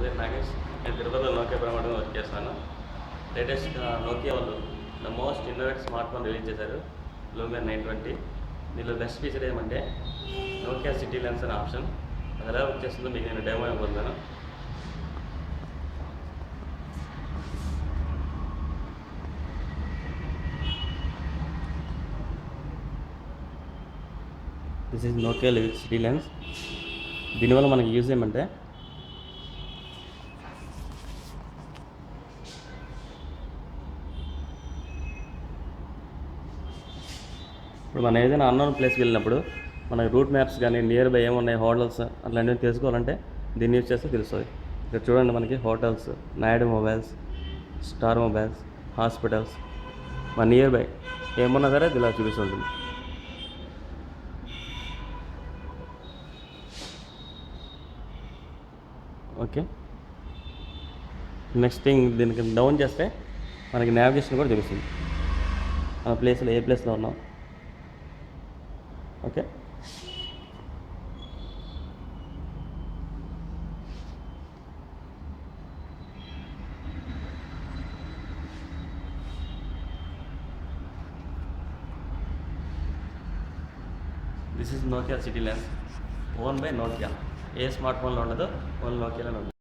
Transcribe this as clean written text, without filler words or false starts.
పేరు నాగేష్. నేను తిరుపతిలో నోకియా ప్రమాణంగా వర్క్ చేస్తాను. లేటెస్ట్గా నోకియా వాళ్ళు the most innovative smart phone release చేశారు, లూమియర్ 920. దీనిలో బెస్ట్ ఫీచర్ ఏమంటే నోకియా సిటీ లెన్స్ అనే ఆప్షన్. అది ఎలా వర్క్ చేస్తుందో మీకు నేను డెమో ఇవ్వబోతున్నాను. This is Nokia city lens. దీనివల్ల మనకి యూజ్ ఏమంటే ఇప్పుడు మనం ఏదైనా అన్నోన్ ప్లేస్కి వెళ్ళినప్పుడు మనకి రూట్ మ్యాప్స్ కానీ నియర్ బై ఏమున్నాయి హోటల్స్ అట్లాంటివి తెలుసుకోవాలంటే దీన్ని యూజ్ చేస్తే తెలుస్తుంది. ఇక్కడ చూడండి, మనకి hotels, Naidu mobiles, star mobiles, hospitals, మన నియర్ బై ఏమున్నా సరే ఇలా చూపిస్తుంటుంది. ఓకే, నెక్స్ట్ థింగ్ దీనికి డౌన్ చేస్తే మనకి నావిగేషన్ కూడా తెలుస్తుంది, మన ప్లేస్లో ఏ ప్లేస్లో ఉన్నాం. Okay, this is Nokia city lens, own by Nokia. A smart ఫోన్లో ఉండదో ఓన్ నోకియాలో ఉంటుంది.